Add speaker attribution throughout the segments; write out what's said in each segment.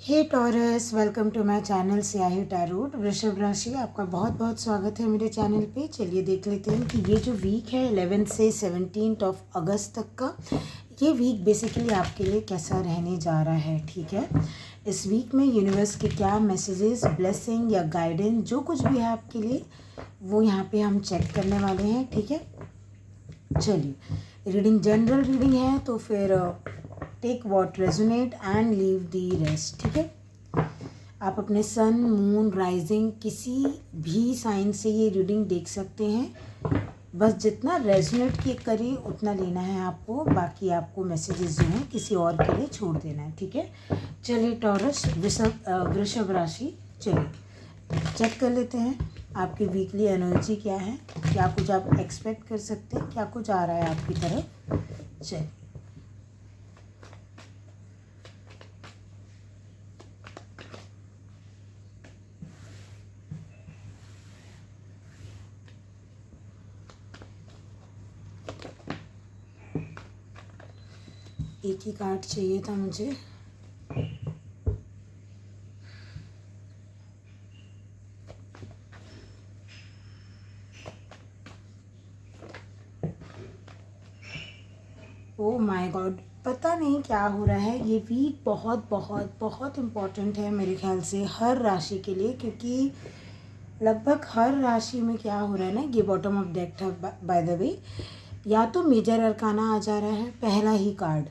Speaker 1: Hey Taurus, welcome to my channel Syahi tarot. वृषभ राशि, आपका बहुत बहुत स्वागत है मेरे चैनल पे। चलिए देख लेते हैं कि ये जो वीक है 11 से 17 ऑफ अगस्त तक का, ये वीक बेसिकली आपके लिए कैसा रहने जा रहा है। ठीक है, इस वीक में यूनिवर्स के क्या मैसेजेस, ब्लेसिंग या गाइडेंस जो कुछ भी है आपके लिए, वो यहाँ पे हम चेक करने वाले हैं। ठीक है, चलिए रीडिंग जनरल रीडिंग है तो फिर take what resonate and leave the rest. ठीक है, आप अपने सन, मून, राइजिंग किसी भी साइन से ये रीडिंग देख सकते हैं। बस जितना रेजोनेट की करे उतना लेना है आपको, बाकी आपको मैसेजेस जो हैं किसी और के लिए छोड़ देना है। ठीक है, चलिए टॉरस वृषभ राशि, चलिए चेक कर लेते हैं आपकी वीकली एनर्जी क्या है, क्या कुछ आप एक्सपेक्ट कर सकते हैं, क्या कुछ आ रहा है आपकी तरफ। चलिए एक ही कार्ड चाहिए था मुझे। ओह माय गॉड, पता नहीं क्या हो रहा है। ये वीक बहुत बहुत बहुत इम्पॉर्टेंट है मेरे ख्याल से हर राशि के लिए, क्योंकि लगभग हर राशि में क्या हो रहा है ना, ये बॉटम ऑफ डेक है बाय द वे। या तो मेजर अरकाना आ जा रहा है पहला ही कार्ड,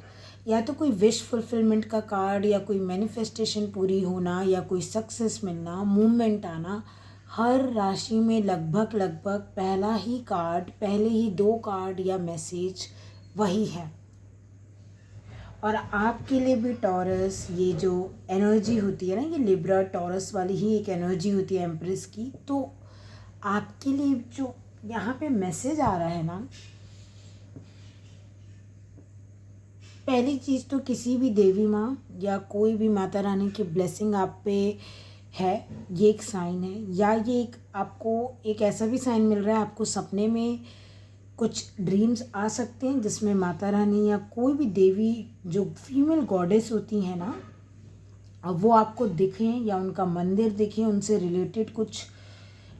Speaker 1: या तो कोई विश फुलफिलमेंट का कार्ड, या कोई मैनिफेस्टेशन पूरी होना, या कोई सक्सेस मिलना, मूवमेंट आना। हर राशि में लगभग लगभग पहला ही कार्ड, पहले ही दो कार्ड या मैसेज वही है। और आपके लिए भी टॉरस, ये जो एनर्जी होती है ना, ये लिब्रा टॉरस वाली ही एक एनर्जी होती है एम्प्रेस की। तो आपके लिए जो यहाँ पे मैसेज आ रहा है ना, पहली चीज़ तो किसी भी देवी माँ या कोई भी माता रानी की ब्लेसिंग आप पे है, ये एक साइन है। या ये एक आपको एक ऐसा भी साइन मिल रहा है, आपको सपने में कुछ ड्रीम्स आ सकते हैं जिसमें माता रानी या कोई भी देवी जो फीमेल गॉडेस होती हैं ना, अब वो आपको दिखें या उनका मंदिर दिखे, उनसे रिलेटेड कुछ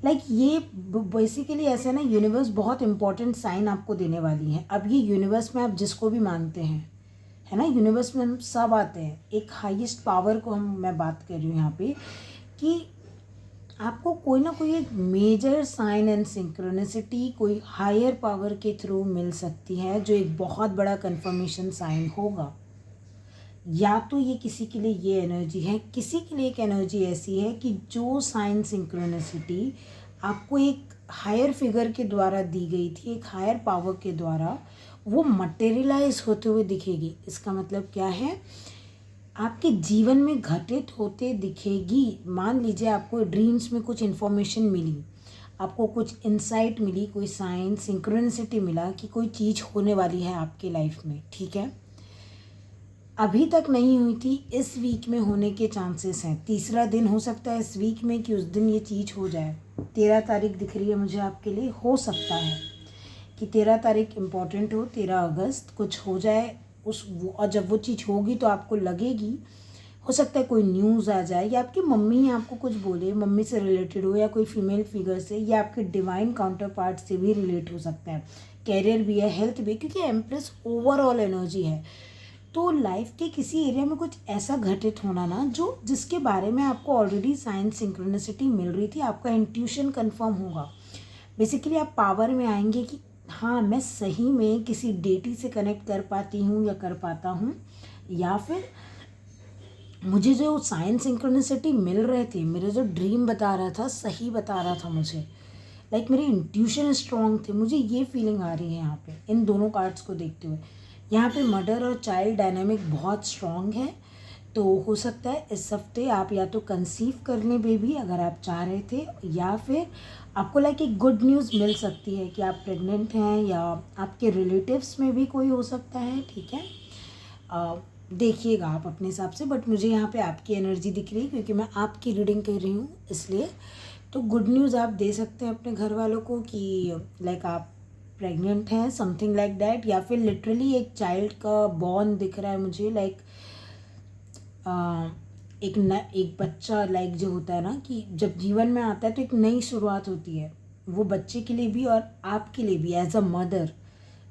Speaker 1: ये बेसिकली ऐसा ना, यूनिवर्स बहुत इंपॉर्टेंट साइन आपको देने वाली है। अब ये यूनिवर्स में आप जिसको भी मानते हैं, है ना, यूनिवर्स में हम सब आते हैं, एक हाईएस्ट पावर को मैं बात कर रही हूँ यहाँ पे, कि आपको कोई ना कोई एक मेजर साइन एंड सिंक्रोनिसिटी कोई हायर पावर के थ्रू मिल सकती है, जो एक बहुत बड़ा कंफर्मेशन साइन होगा। या तो ये किसी के लिए ये एनर्जी है, किसी के लिए एक एनर्जी ऐसी है कि जो साइन सिंक्रोनिसिटी आपको एक हायर फिगर के द्वारा दी गई थी, एक हायर पावर के द्वारा, वो मटेरियलाइज होते हुए दिखेगी। इसका मतलब क्या है, आपके जीवन में घटित होते दिखेगी। मान लीजिए आपको ड्रीम्स में कुछ इन्फॉर्मेशन मिली, आपको कुछ इंसाइट मिली, कोई साइन सिंक्रोनिसिटी मिला कि कोई चीज़ होने वाली है आपके लाइफ में। ठीक है, अभी तक नहीं हुई थी, इस वीक में होने के चांसेस हैं। तीसरा दिन हो सकता है इस वीक में कि उस दिन ये चीज़ हो जाए। 13 तारीख दिख रही है मुझे आपके लिए, हो सकता है कि 13 तारीख इम्पॉर्टेंट हो, 13 अगस्त कुछ हो जाए और जब वो चीज़ होगी तो आपको लगेगी। हो सकता है कोई न्यूज़ आ जाए, या आपकी मम्मी आपको कुछ बोले, मम्मी से रिलेटेड हो, या कोई फीमेल फिगर से, या आपके डिवाइन काउंटर पार्ट से भी रिलेट हो सकता है। कैरियर भी है, हेल्थ भी, क्योंकि एम्प्रेस ओवरऑल एनर्जी है। तो लाइफ के किसी एरिया में कुछ ऐसा घटित होना ना, जो जिसके बारे में आपको ऑलरेडी साइन सिंक्रोनिसिटी मिल रही थी, आपका इंट्यूशन कंफर्म होगा। बेसिकली आप पावर में आएंगे कि हाँ, मैं सही में किसी डेटी से कनेक्ट कर पाती हूँ या कर पाता हूँ, या फिर मुझे जो साइन सिंक्रोनिसिटी मिल रहे थे, मेरा जो ड्रीम बता रहा था सही बता रहा था मुझे, मेरे इंट्यूशन स्ट्रॉन्ग थे। मुझे ये फीलिंग आ रही है यहाँ पे इन दोनों कार्ड्स को देखते हुए। यहाँ पे मदर और चाइल्ड डायनामिक बहुत स्ट्रॉन्ग है। तो हो सकता है इस हफ्ते आप या तो कंसीव करने बेबी अगर आप चाह रहे थे, या फिर आपको एक गुड न्यूज़ मिल सकती है कि आप प्रेग्नेंट हैं, या आपके रिलेटिव्स में भी कोई हो सकता है। ठीक है, देखिएगा आप अपने हिसाब से, बट मुझे यहाँ पे आपकी एनर्जी दिख रही है क्योंकि मैं आपकी रीडिंग कर रही हूँ, इसलिए। तो गुड न्यूज़ आप दे सकते हैं अपने घर वालों को कि आप प्रेग्नेंट हैं, समथिंग लाइक दैट, या फिर लिटरली एक चाइल्ड का बॉर्न दिख रहा है मुझे। एक बच्चा लाइक जो होता है ना कि जब जीवन में आता है तो एक नई शुरुआत होती है, वो बच्चे के लिए भी और आपके लिए भी एज अ मदर।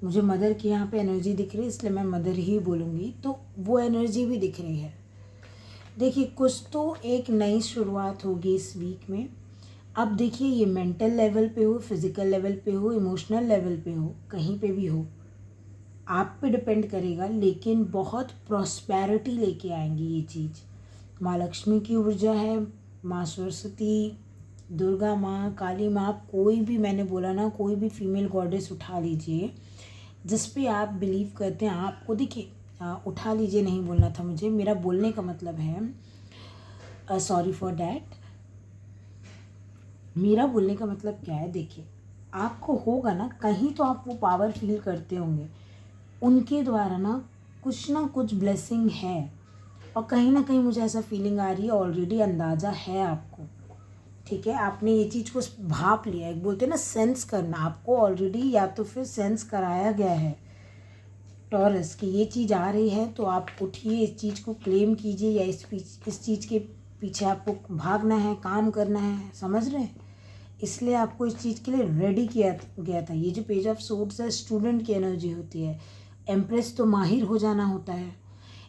Speaker 1: मुझे मदर की यहाँ पे एनर्जी दिख रही है, इसलिए मैं मदर ही बोलूँगी, तो वो एनर्जी भी दिख रही है। देखिए कुछ तो एक नई शुरुआत होगी इस वीक में। अब देखिए ये मेंटल लेवल पे हो, फिजिकल लेवल पे हो, इमोशनल लेवल पे हो, कहीं पे भी हो, आप पे डिपेंड करेगा, लेकिन बहुत प्रॉस्पेरिटी लेके आएंगी ये चीज़। माँ लक्ष्मी की ऊर्जा है, माँ सरस्वती, दुर्गा माँ, काली माँ, कोई भी, मैंने बोला ना, कोई भी फीमेल गॉडेस उठा लीजिए जिस पे आप बिलीव करते हैं। आपको देखिए उठा लीजिए नहीं बोलना था मुझे, मेरा बोलने का मतलब है, सॉरी फॉर डैट, मेरा बोलने का मतलब क्या है, देखिए आपको होगा ना कहीं तो आप वो पावर फील करते होंगे, उनके द्वारा ना कुछ ब्लेसिंग है, और कहीं ना कहीं मुझे ऐसा फीलिंग आ रही है, ऑलरेडी अंदाज़ा है आपको, ठीक है, आपने ये चीज़ को भाप लिया, एक बोलते हैं ना सेंस करना, आपको ऑलरेडी या तो फिर सेंस कराया गया है टॉरस कि ये चीज़ आ रही है, तो आप उठिए, इस चीज़ को क्लेम कीजिए, या इस चीज़ के पीछे आपको भागना है, काम करना है, समझ रहे हैं। इसलिए आपको इस चीज़ के लिए रेडी किया गया था। ये जो पेज ऑफ सोर्ड्स है स्टूडेंट की एनर्जी होती है, एम्प्रेस तो माहिर हो जाना होता है,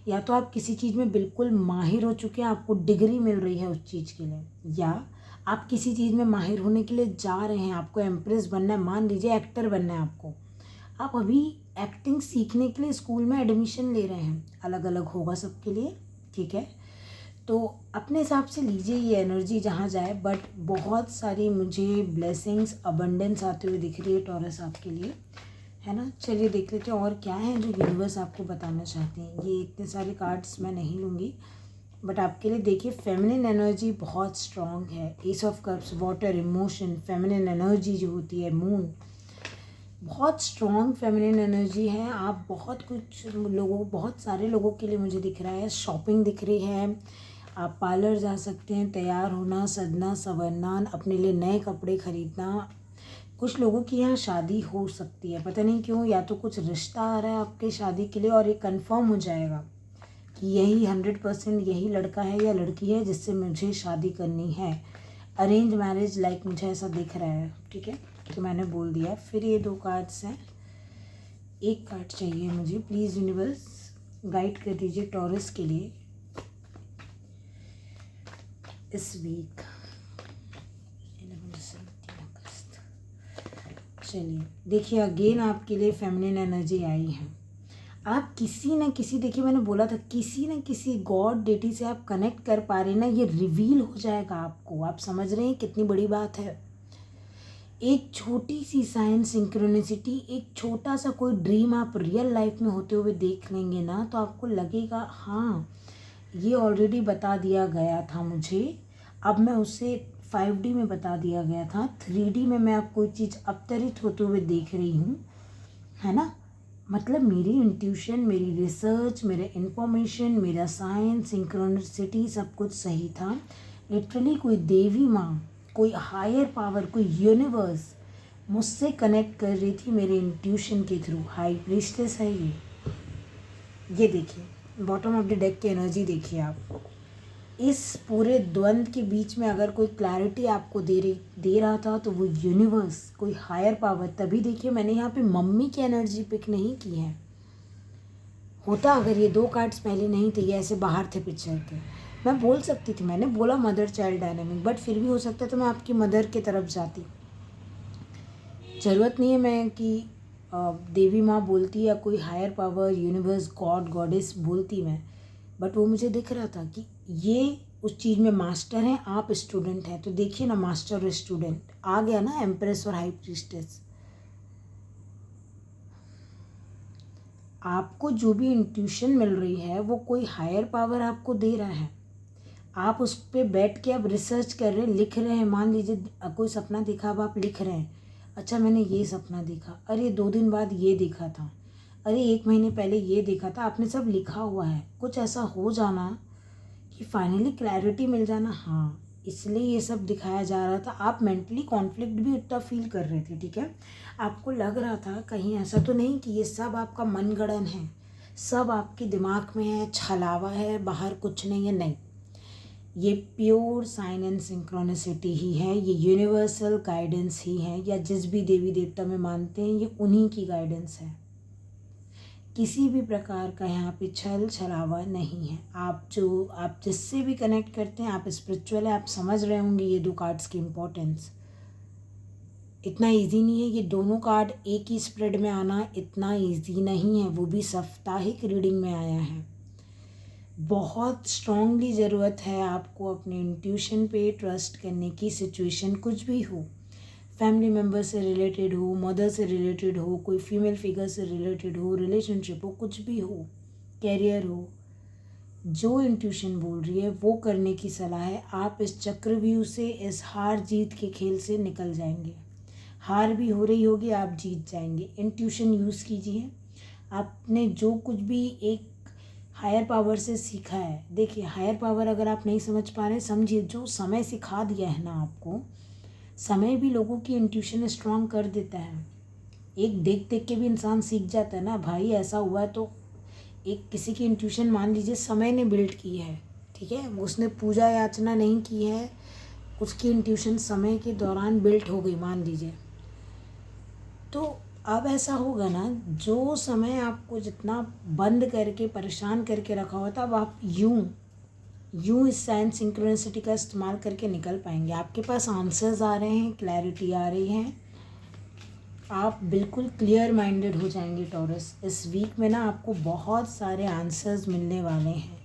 Speaker 1: या तो आप किसी चीज़ में बिल्कुल माहिर हो चुके हैं, आपको डिग्री मिल रही है उस चीज़ के लिए, या आप किसी चीज़ में माहिर होने के लिए जा रहे हैं, आपको एम्प्रेस बनना है, मान लीजिए एक्टर बनना है आपको, आप अभी एक्टिंग सीखने के लिए स्कूल में एडमिशन ले रहे हैं, अलग अलग होगा सबके लिए, ठीक है, तो अपने हिसाब से लीजिए ये एनर्जी जहाँ जाए, बट बहुत सारी मुझे ब्लेसिंग्स अबंडेंस आते हुए दिख रही है टॉरस आपके लिए, है ना। चलिए देख लेते हैं और क्या है जो यूनिवर्स आपको बताना चाहते हैं। ये इतने सारे कार्ड्स मैं नहीं लूँगी, बट आपके लिए देखिए फेमिनिन एनर्जी बहुत स्ट्रॉन्ग है, S of cups, water, emotion, feminine energy जो होती है, मून, बहुत स्ट्रॉन्ग फेमिनिन एनर्जी है। आप बहुत सारे लोगों के लिए मुझे दिख रहा है, शॉपिंग दिख रही है, आप पार्लर जा सकते हैं, तैयार होना, सजना, संवरना, अपने लिए नए कपड़े खरीदना, कुछ लोगों की यहाँ शादी हो सकती है, पता नहीं क्यों, या तो कुछ रिश्ता आ रहा है आपके शादी के लिए और ये कंफर्म हो जाएगा कि यही 100% यही लड़का है या लड़की है जिससे मुझे शादी करनी है। अरेंज मैरिज लाइक मुझे ऐसा दिख रहा है, ठीक है, तो मैंने बोल दिया। फिर ये 2 कार्ड्स हैं, एक कार्ड चाहिए मुझे, प्लीज़ यूनिवर्स गाइड कर दीजिए टॉरस के लिए इस वीक। चलिए देखिए अगेन आपके लिए फेमिनिन एनर्जी आई है। आप किसी न किसी, देखिए मैंने बोला था किसी न किसी गॉड डेटी से आप कनेक्ट कर पा रहे हैं ना, ये रिवील हो जाएगा आपको, आप समझ रहे हैं कितनी बड़ी बात है। एक छोटी सी साइन, सिंक्रोनिसिटी, एक छोटा सा कोई ड्रीम आप रियल लाइफ में होते हुए देख लेंगे ना, तो आपको लगेगा हाँ ये ऑलरेडी बता दिया गया था मुझे, अब मैं उसे 5D में बता दिया गया था, 3D में मैं अब कोई चीज़ अवतरित होते हुए देख रही हूँ, है ना। मतलब मेरी इंट्यूशन, मेरी रिसर्च, मेरा इन्फॉर्मेशन, मेरा साइंस, सिंक्रोनिसिटी सब कुछ सही था। लिटरली कोई देवी माँ, कोई हायर पावर, कोई यूनिवर्स मुझसे कनेक्ट कर रही थी मेरे इंट्यूशन के थ्रू। हाई प्रीस्टेस है ये देखिए बॉटम ऑफ द डेक की एनर्जी देखिए आप। इस पूरे द्वंद्व के बीच में अगर कोई क्लैरिटी आपको दे रहा था तो वो यूनिवर्स, कोई हायर पावर। तभी देखिए मैंने यहाँ पे मम्मी की एनर्जी पिक नहीं की है, होता अगर ये 2 कार्ड्स पहले नहीं थे, ये ऐसे बाहर थे पिक्चर के, मैं बोल सकती थी, मैंने बोला मदर चाइल्ड डायनामिक, बट फिर भी हो सकता था मैं आपकी मदर की तरफ जाती। ज़रूरत नहीं है मैं कि देवी माँ बोलती या कोई higher power, universe, God, goddess बोलती मैं, बट वो मुझे दिख रहा था कि ये उस चीज़ में मास्टर हैं, आप स्टूडेंट हैं। तो देखिए ना मास्टर और स्टूडेंट आ गया ना, एम्प्रेस और हाई प्रीस्टेस। आपको जो भी इंट्यूशन मिल रही है वो कोई हायर पावर आपको दे रहा है, आप उस पर बैठ के अब रिसर्च कर रहे हैं, लिख रहे हैं। मान लीजिए कोई सपना देखा, अब आप लिख रहे हैं, अच्छा मैंने ये सपना देखा, अरे 2 दिन बाद ये देखा था, अरे 1 महीने पहले ये देखा था, आपने सब लिखा हुआ है। कुछ ऐसा हो जाना कि फाइनली क्लैरिटी मिल जाना, हाँ इसलिए ये सब दिखाया जा रहा था। आप मेंटली कॉन्फ्लिक्ट भी उतना फील कर रहे थे, ठीक है, आपको लग रहा था कहीं ऐसा तो नहीं कि ये सब आपका मनगढ़ंत है, सब आपके दिमाग में है, छलावा है, बाहर कुछ नहीं है, नहीं, ये प्योर साइन एंड सिंक्रोनिसिटी ही है, ये यूनिवर्सल गाइडेंस ही है, या जिस भी देवी देवता में मानते हैं ये उन्हीं की गाइडेंस है। किसी भी प्रकार का यहाँ पे छल छलावा नहीं है। आप जिससे भी कनेक्ट करते हैं, आप स्पिरिचुअल है, आप समझ रहे होंगे ये 2 कार्ड्स की इम्पोर्टेंस। इतना इजी नहीं है ये दोनों कार्ड एक ही स्प्रेड में आना, इतना इजी नहीं है, वो भी साप्ताहिक रीडिंग में आया है। बहुत स्ट्रांगली ज़रूरत है आपको अपने इंट्यूशन पे ट्रस्ट करने की। सिचुएशन कुछ भी हो, फैमिली मेम्बर से रिलेटेड हो, मदर से रिलेटेड हो, कोई फीमेल फिगर से रिलेटेड हो, रिलेशनशिप हो, कुछ भी हो, कैरियर हो, जो इंट्यूशन बोल रही है वो करने की सलाह है। आप इस चक्रव्यूह से, इस हार जीत के खेल से निकल जाएंगे। हार भी हो रही होगी, आप जीत जाएंगे। इंट्यूशन यूज़ कीजिए। आपने जो कुछ भी एक हायर पावर से सीखा है, देखिए हायर पावर अगर आप नहीं समझ पा रहे, समझिए जो समय सिखा दिया है ना आपको, समय भी लोगों की इंट्यूशन स्ट्रांग कर देता है। एक देख देख के भी इंसान सीख जाता है ना, भाई ऐसा हुआ है, तो एक किसी की इंट्यूशन मान लीजिए समय ने बिल्ड की है, ठीक है, उसने पूजा याचना नहीं की है, उसकी इंट्यूशन समय के दौरान बिल्ट हो गई मान लीजिए, तो अब ऐसा होगा ना, जो समय आपको जितना बंद करके परेशान करके रखा हुआ था, अब आप यूं इस साइन सिंक्रोनिसिटी का इस्तेमाल करके निकल पाएंगे। आपके पास आंसर्स आ रहे हैं, क्लैरिटी आ रही है, आप बिल्कुल क्लियर माइंडेड हो जाएंगे टॉरस। इस वीक में ना आपको बहुत सारे आंसर्स मिलने वाले हैं।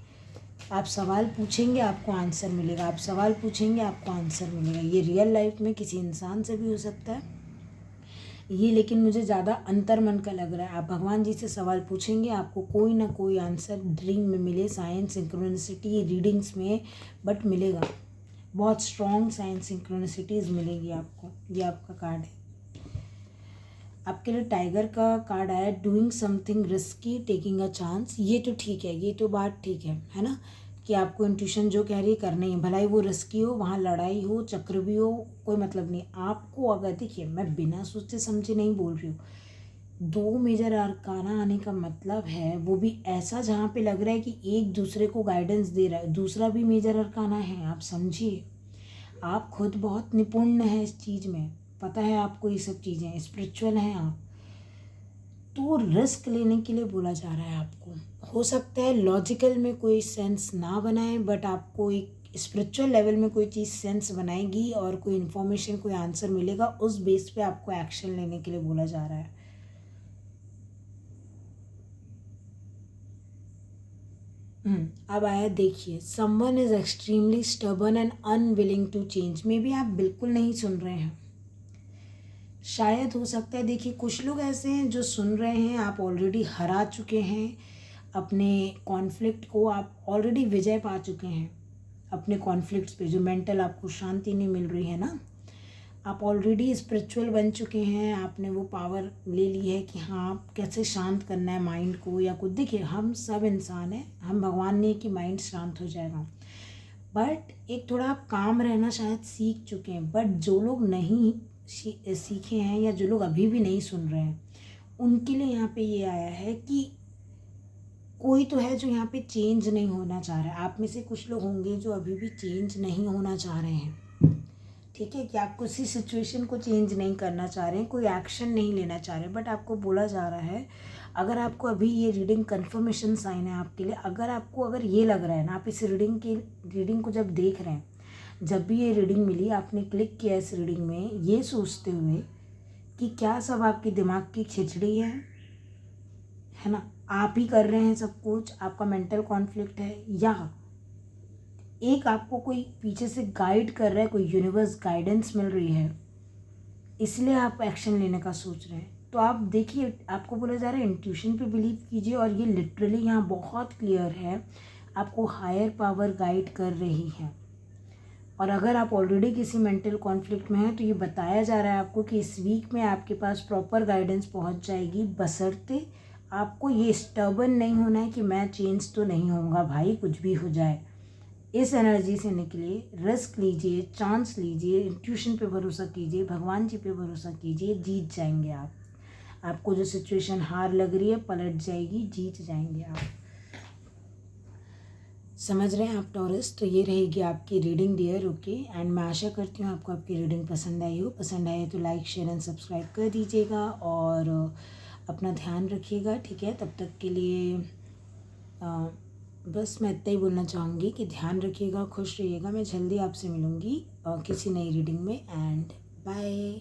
Speaker 1: आप सवाल पूछेंगे, आपको आंसर मिलेगा, आप सवाल पूछेंगे, आपको आंसर मिलेगा। ये रियल लाइफ में किसी इंसान से भी हो सकता है ये, लेकिन मुझे ज़्यादा अंतर्मन का लग रहा है। आप भगवान जी से सवाल पूछेंगे, आपको कोई ना कोई आंसर ड्रीम में मिले, साइंस सिंक्रोनिसिटी रीडिंग्स में, बट मिलेगा। बहुत स्ट्रॉन्ग साइंस सिंक्रोनिसिटीज़ मिलेगी आपको। ये आपका कार्ड है। आपके लिए टाइगर का कार्ड आया, doing something risky, taking a chance. ये तो ठीक है, ये तो बात ठीक है ना, कि आपको इंट्यूशन जो कह रही है करनी है, भलाई वो रिस्की हो, वहाँ लड़ाई हो, चक्र भी हो, कोई मतलब नहीं आपको। अगर देखिए मैं बिना सोचे समझे नहीं बोल रही हूँ, 2 मेजर अरकाना आने का मतलब है वो भी ऐसा जहाँ पे लग रहा है कि एक दूसरे को गाइडेंस दे रहा है, दूसरा भी मेजर अरकाना है। आप समझिए, आप खुद बहुत निपुण हैं इस चीज़ में, पता है आपको ये सब चीज़ें, स्पिरिचुअल हैं आप, तो रिस्क लेने के लिए बोला जा रहा है आपको। हो सकता है लॉजिकल में कोई सेंस ना बनाए, बट आपको एक स्पिरिचुअल लेवल में कोई चीज़ सेंस बनाएगी और कोई इन्फॉर्मेशन, कोई आंसर मिलेगा, उस बेस पे आपको एक्शन लेने के लिए बोला जा रहा है। अब आया, देखिए, someone is extremely stubborn and unwilling to change. Maybe आप बिल्कुल नहीं सुन रहे हैं, शायद हो सकता है। देखिए कुछ लोग ऐसे हैं जो सुन रहे हैं, आप ऑलरेडी हरा चुके हैं अपने कॉन्फ्लिक्ट को, आप ऑलरेडी विजय पा चुके हैं अपने कॉन्फ्लिक्ट्स पे, जो मेंटल आपको शांति नहीं मिल रही है ना, आप ऑलरेडी स्पिरिचुअल बन चुके हैं, आपने वो पावर ले ली है कि हाँ आप कैसे शांत करना है माइंड को या कुछ। देखिए हम सब इंसान हैं, हम भगवान ने कि माइंड शांत हो जाएगा, बट एक थोड़ा आप काम रहना शायद सीख चुके हैं। बट जो लोग नहीं सीखे हैं या जो लोग अभी भी नहीं सुन रहे हैं, उनके लिए यहाँ पे ये आया है कि कोई तो है जो यहाँ पे चेंज नहीं होना चाह रहा है। आप में से कुछ लोग होंगे जो अभी भी चेंज नहीं होना चाह रहे हैं, ठीक है, कि आप किसी सिचुएशन को चेंज नहीं करना चाह रहे हैं, कोई एक्शन नहीं लेना चाह रहे हैं, बट आपको बोला जा रहा है, अगर आपको अभी ये रीडिंग कन्फर्मेशन साइन है आपके लिए, अगर ये लग रहा है ना, आप इस रीडिंग को जब देख रहे हैं, जब भी ये रीडिंग मिली, आपने क्लिक किया इस रीडिंग में ये सोचते हुए कि क्या सब आपके दिमाग की खिचड़ी है ना, आप ही कर रहे हैं सब कुछ, आपका मेंटल कॉन्फ्लिक्ट है, या एक आपको कोई पीछे से गाइड कर रहा है, कोई यूनिवर्स गाइडेंस मिल रही है, इसलिए आप एक्शन लेने का सोच रहे हैं। तो आप देखिए, आपको बोला जा रहा है इंट्यूशन पे बिलीव कीजिए, और ये लिटरली यहाँ बहुत क्लियर है, आपको हायर पावर गाइड कर रही है। और अगर आप ऑलरेडी किसी मेंटल कॉन्फ्लिक्ट में हैं, तो ये बताया जा रहा है आपको कि इस वीक में आपके पास प्रॉपर गाइडेंस पहुंच जाएगी, बशर्ते आपको ये स्टबर्न नहीं होना है कि मैं चेंज तो नहीं होऊंगा भाई, कुछ भी हो जाए। इस एनर्जी से निकलिए, रिस्क लीजिए, चांस लीजिए, इंट्यूशन पे भरोसा कीजिए, भगवान जी पे भरोसा कीजिए, जीत जाएंगे आप। आपको जो सिचुएशन हार लग रही है पलट जाएगी, जीत जाएंगे आप। समझ रहे हैं आप टॉरस। तो ये रहेगी आपकी रीडिंग डियर। ओके, एंड मैं आशा करती हूँ आपको आपकी रीडिंग पसंद आई हो। पसंद आए तो लाइक शेयर एंड सब्सक्राइब कर दीजिएगा और अपना ध्यान रखिएगा। ठीक है, तब तक के लिए बस मैं इतना ही बोलना चाहूँगी कि ध्यान रखिएगा, खुश रहिएगा। मैं जल्दी आपसे मिलूँगी किसी नई रीडिंग में। And bye.